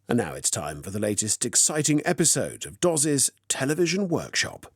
And now it's time for the latest exciting episode of Doz's Television Workshop.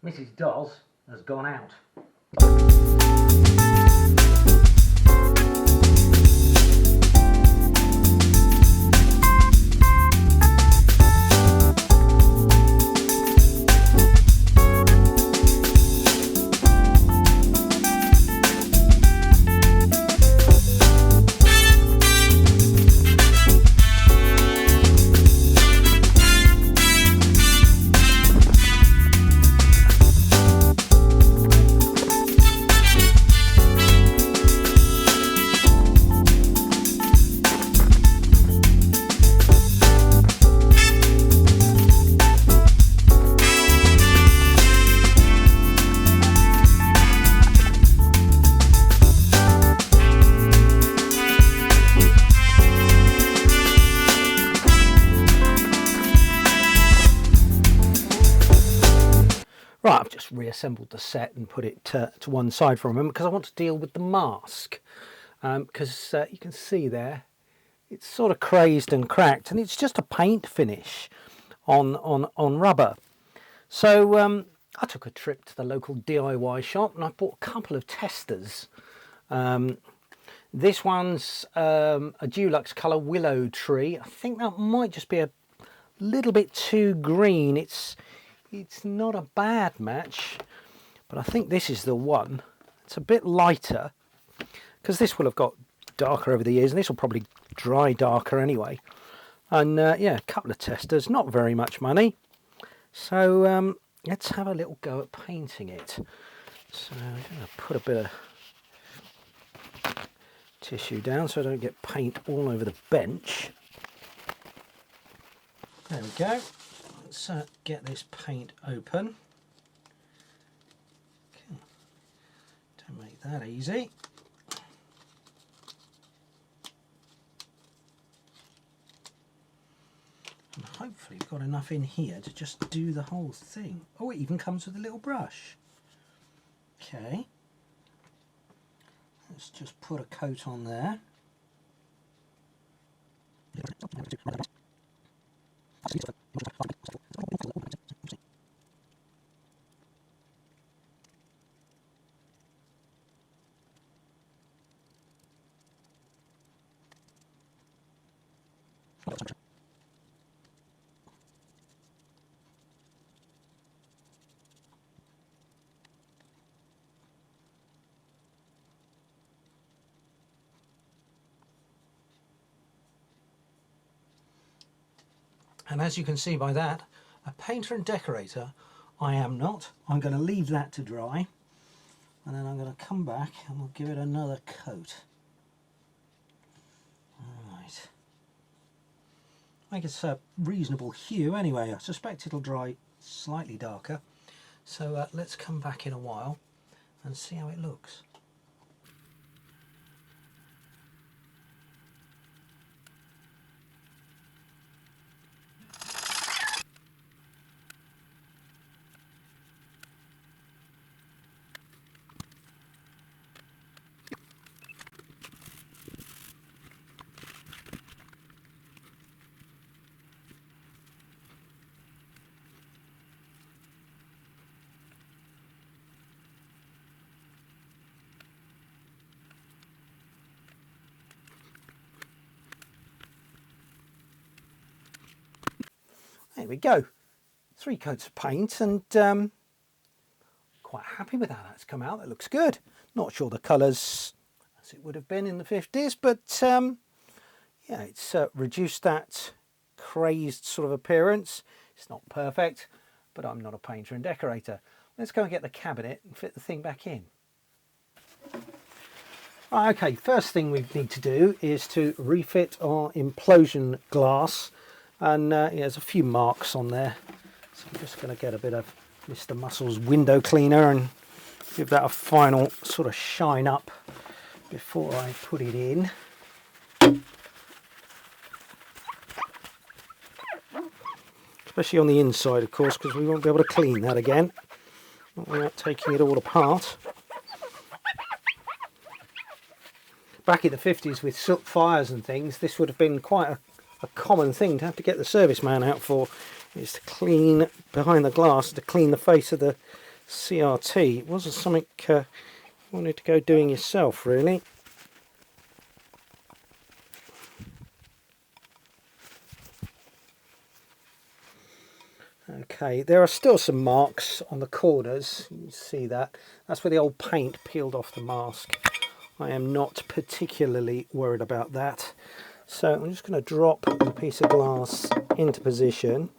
Mrs. Doz has gone out. Right, I've just reassembled the set and put it to one side for a moment because I want to deal with the mask. Because you can see there, it's sort of crazed and cracked, and it's just a paint finish on rubber. So I took a trip to the local DIY shop and I bought a couple of testers. This one's a Dulux colour willow tree. I think that might just be a little bit too green. It's not a bad match, but I think this is the one. It's a bit lighter because this will have got darker over the years, and this will probably dry darker anyway. And yeah, a couple of testers, not very much money. So let's have a little go at painting it. So I'm going to put a bit of tissue down so I don't get paint all over the bench. There we go. Let's get this paint open. Okay. Don't make that easy. And hopefully we've got enough in here to just do the whole thing. Oh, it even comes with a little brush. Okay. Let's just put a coat on there. And as you can see by that, a painter and decorator I am not. I'm going to leave that to dry, and then I'm going to come back and we'll give it another coat. Alright. I think it's a reasonable hue anyway. I suspect it'll dry slightly darker. So let's come back in a while and see how it looks. There we go, 3 coats of paint, and quite happy with how that's come out. That looks good. Not sure the colours as it would have been in the 50s, but yeah, it's reduced that crazed sort of appearance. It's not perfect, but I'm not a painter and decorator. Let's go and get the cabinet and fit the thing back in. Right, okay, first thing we need to do is to refit our implosion glass, and yeah, there's a few marks on there, so I'm just going to get a bit of Mr. Muscle's window cleaner and give that a final sort of shine up before I put it in. Especially on the inside, of course, because we won't be able to clean that again without taking it all apart. Back in the 50s with soot fires and things, this would have been quite a common thing to have to get the serviceman out for, is to clean behind the glass, to clean the face of the CRT. It wasn't something you wanted to go doing yourself, really. Okay, there are still some marks on the corners, you can see that. That's where the old paint peeled off the mask. I am not particularly worried about that. So I'm just going to drop the piece of glass into position.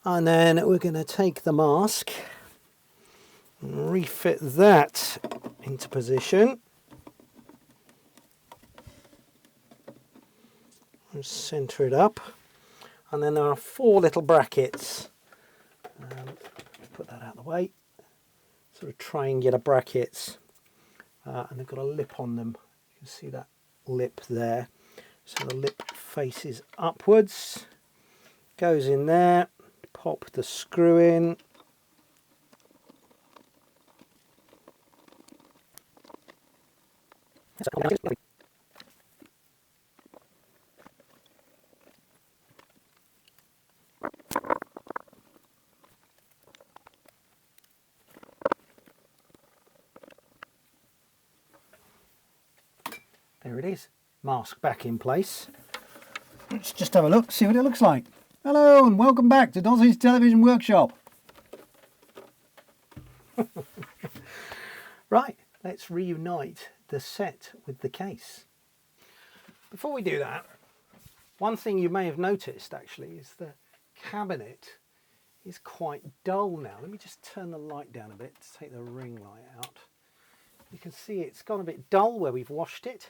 And then we're going to take the mask and refit that into position. And center it up. And then there are 4 little brackets. Put that out of the way. Sort of triangular brackets. And they've got a lip on them. You can see that lip there. So the lip faces upwards. Goes in there. Pop the screw in. There it is, mask back in place. Let's just have a look, see what it looks like. Hello and welcome back to Dozzy's Television Workshop. Right, let's reunite the set with the case. Before we do that, one thing you may have noticed actually is the cabinet is quite dull now. Let me just turn the light down a bit to take the ring light out. You can see it's gone a bit dull where we've washed it.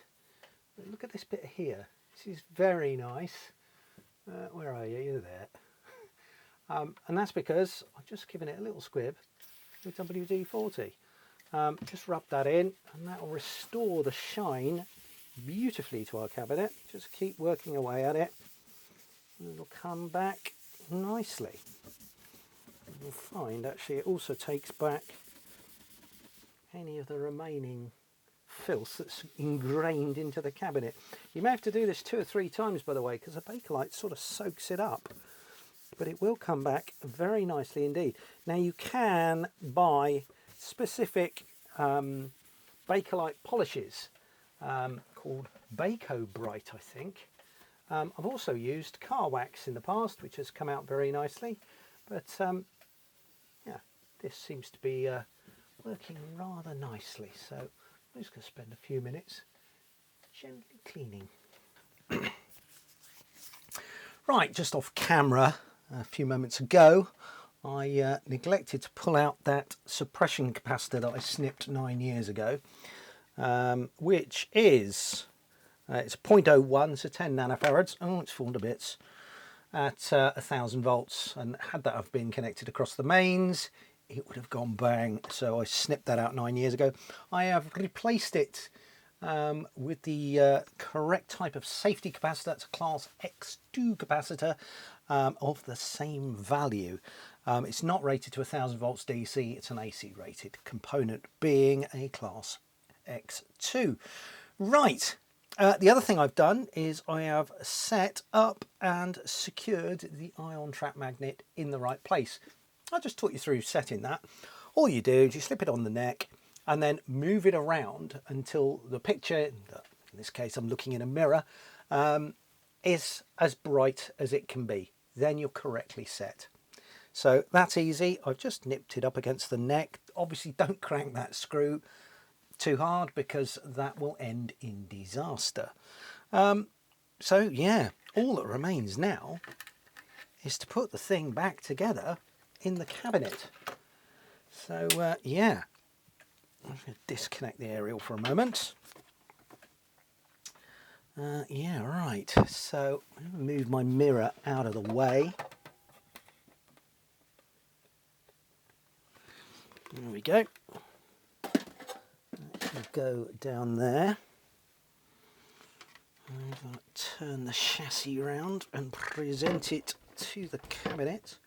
But look at this bit here. This is very nice. Where are you? You're there. And that's because I've just given it a little squib with WD-40. Just rub that in and that will restore the shine beautifully to our cabinet. Just keep working away at it and it'll come back nicely. You'll find actually it also takes back any of the remaining filth that's ingrained into the cabinet. You may have to do this 2 or 3 times, by the way, because the Bakelite sort of soaks it up, but it will come back very nicely indeed. Now you can buy specific Bakelite polishes called Bako Bright, I think. I've also used car wax in the past, which has come out very nicely, but yeah, this seems to be working rather nicely, so I'm just going to spend a few minutes gently cleaning. Right, just off camera a few moments ago, I neglected to pull out that suppression capacitor that I snipped 9 years ago, which is, it's 0.01, so 10 nanofarads, oh it's fallen to bits, at 1000 volts, and had that have been connected across the mains, it would have gone bang. So I snipped that out 9 years ago. I have replaced it with the correct type of safety capacitor. That's a class X2 capacitor of the same value. It's not rated to 1000 volts DC, it's an AC rated component, being a class X2. Right, the other thing I've done is I have set up and secured the ion trap magnet in the right place. I just taught you through setting that. All you do is you slip it on the neck and then move it around until the picture, in this case I'm looking in a mirror, is as bright as it can be. Then you're correctly set. So that's easy. I've just nipped it up against the neck. Obviously don't crank that screw too hard because that will end in disaster. So yeah, all that remains now is to put the thing back together in the cabinet. So yeah, I'm just going to disconnect the aerial for a moment. Yeah, right. So I'm going to move my mirror out of the way. There we go. We'll go down there. I'm going to turn the chassis around and present it to the cabinet.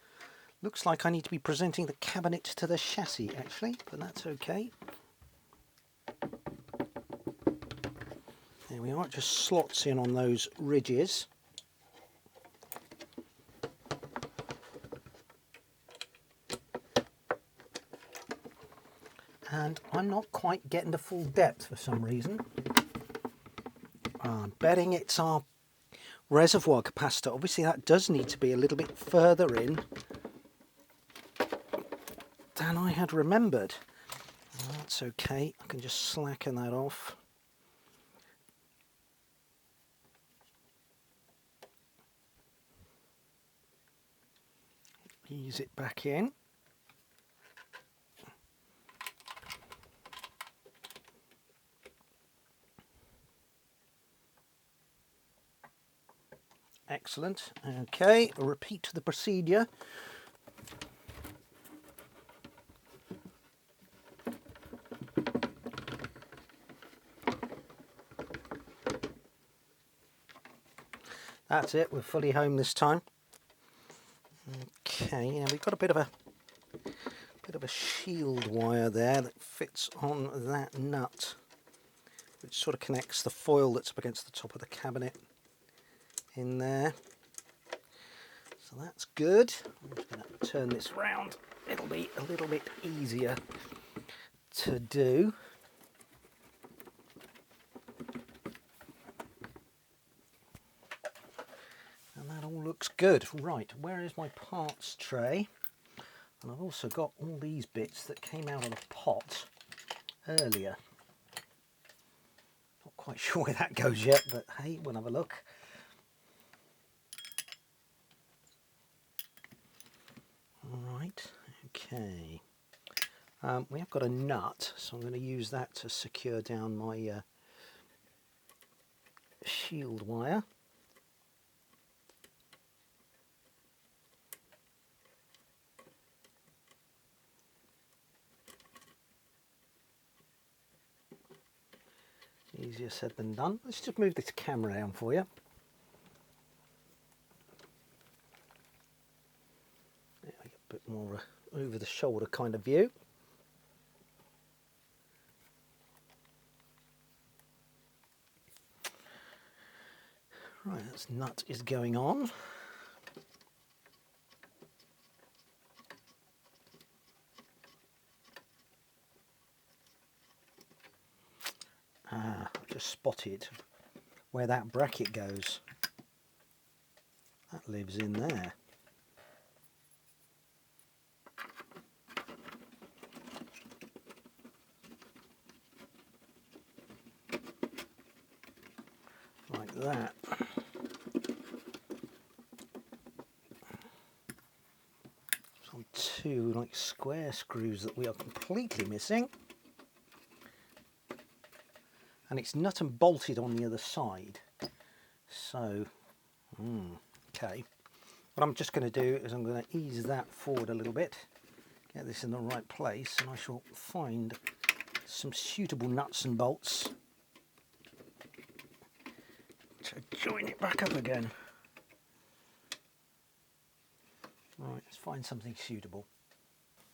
Looks like I need to be presenting the cabinet to the chassis actually, but that's okay. There we are, it just slots in on those ridges. And I'm not quite getting to full depth for some reason. I'm betting it's our reservoir capacitor. Obviously that does need to be a little bit further in than I had remembered. That's okay, I can just slacken that off. Ease it back in. Excellent. Okay, repeat the procedure. That's it, we're fully home this time. Okay, yeah, we've got a bit of a shield wire there that fits on that nut, which sort of connects the foil that's up against the top of the cabinet in there. So that's good. I'm just going to turn this round. It'll be a little bit easier to do. And that all looks good. Right, where is my parts tray? And I've also got all these bits that came out of the pot earlier. Not quite sure where that goes yet, but hey, we'll have a look. Right, okay. We have got a nut, so I'm going to use that to secure down my shield wire. Easier said than done. Let's just move this camera down for you. There we get a bit more over the shoulder kind of view. Right, that nut is going on. Ah, I've just spotted where that bracket goes. That lives in there. Like that. Some two like square screws that we are completely missing. And it's nut and bolted on the other side. So, okay. What I'm just going to do is I'm going to ease that forward a little bit, get this in the right place, and I shall find some suitable nuts and bolts to join it back up again. Right, let's find something suitable.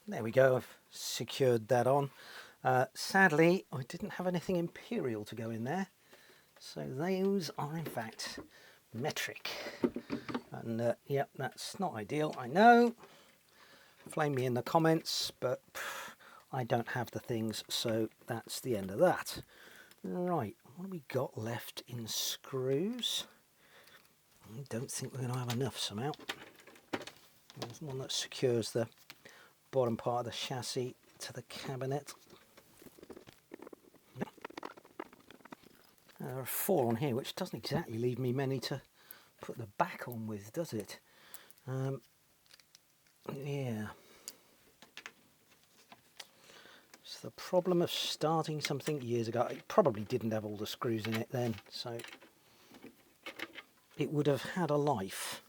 There we go, I've secured that on. Sadly, I didn't have anything imperial to go in there, so those are in fact metric. And yep, that's not ideal, I know. Flame me in the comments, but I don't have the things, so that's the end of that. Right, what have we got left in screws? I don't think we're going to have enough somehow. There's one that secures the bottom part of the chassis to the cabinet. There are 4 on here, which doesn't exactly leave me many to put the back on with, does it? Yeah. Just the problem of starting something years ago. It probably didn't have all the screws in it then, so it would have had a life.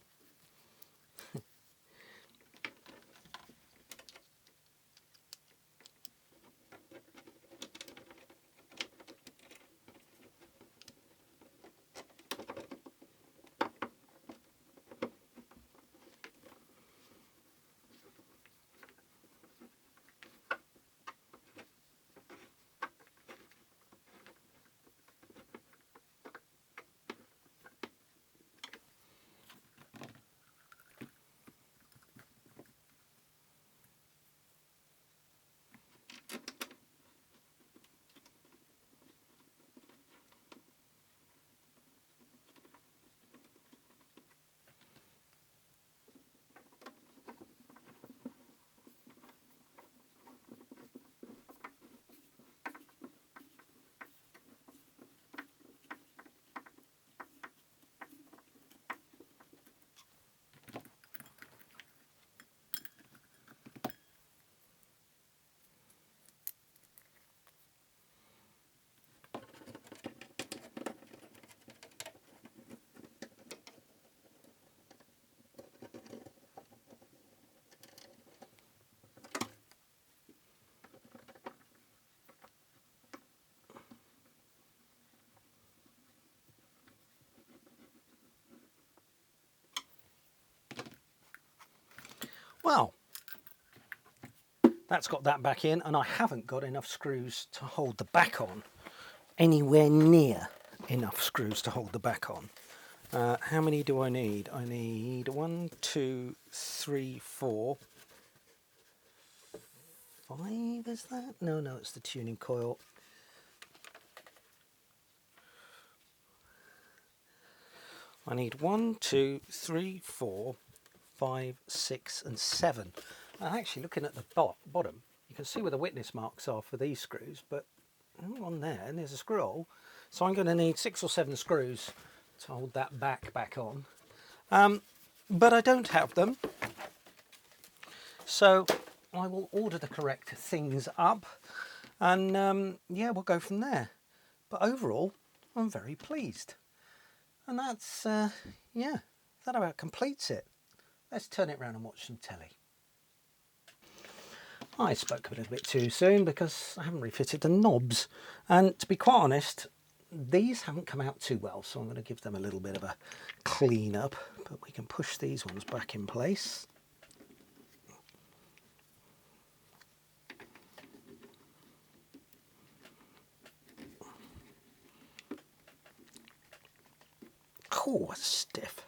Well, that's got that back in, and I haven't got enough screws to hold the back on. Anywhere near enough screws to hold the back on. How many do I need? I need 1, 2, 3, 4, 5, is that? No, it's the tuning coil. I need 1, 2, 3, 4, 5, 6 and 7. And actually looking at the bottom, you can see where the witness marks are for these screws, but on there, and there's a screw hole. So I'm going to need 6 or 7 screws to hold that back on. But I don't have them. So I will order the correct things up, and yeah, we'll go from there. But overall, I'm very pleased. And that's, yeah, that about completes it. Let's turn it around and watch some telly. I spoke a little bit too soon because I haven't refitted the knobs. And to be quite honest, these haven't come out too well, so I'm going to give them a little bit of a clean up. But we can push these ones back in place. Oh, it's stiff.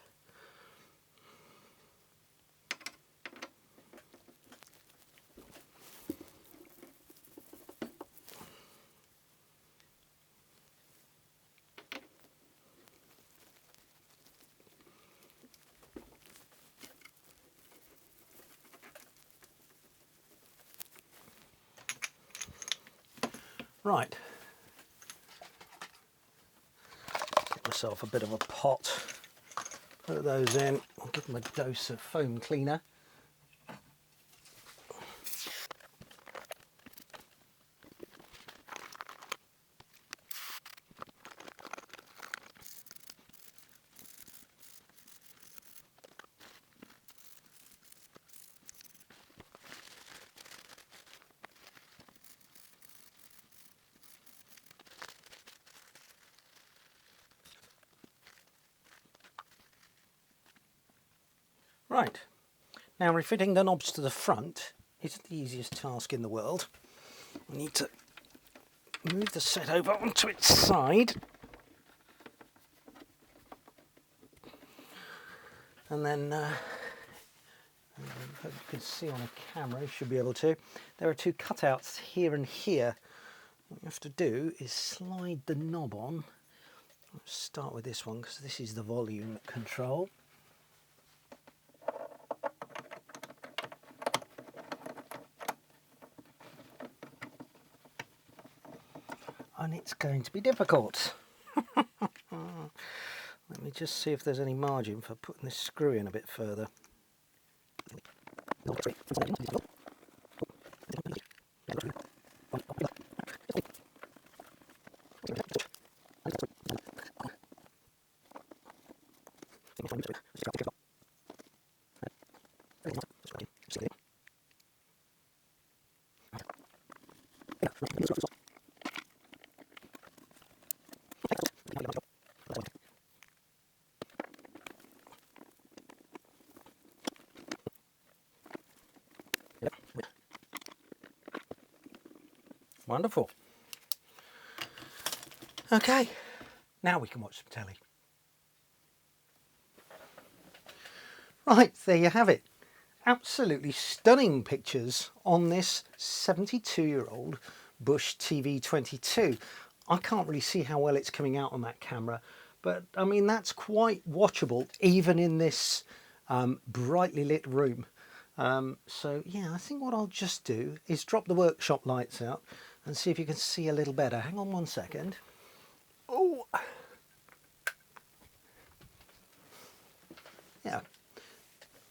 Right, get myself a bit of a pot, put those in, I'll give them a dose of foam cleaner. Right, now refitting the knobs to the front isn't the easiest task in the world. I need to move the set over onto its side, and then hope you can see on a camera, you should be able to. There are 2 cutouts here and here. What you have to do is slide the knob on. Let's start with this one because this is the volume control. And it's going to be difficult. Let me just see if there's any margin for putting this screw in a bit further. Wonderful. Okay, now we can watch some telly. Right, there you have it. Absolutely stunning pictures on this 72-year-old Bush TV22. I can't really see how well it's coming out on that camera, but I mean, that's quite watchable even in this brightly lit room. So yeah, I think what I'll just do is drop the workshop lights out and see if you can see a little better. Hang on one second. Oh, yeah,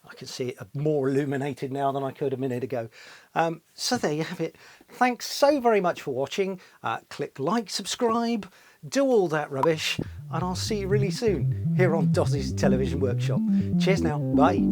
I can see it more illuminated now than I could a minute ago. So there you have it. Thanks so very much for watching. Click like, subscribe, do all that rubbish, and I'll see you really soon here on Doz's Television Workshop. Cheers now, bye.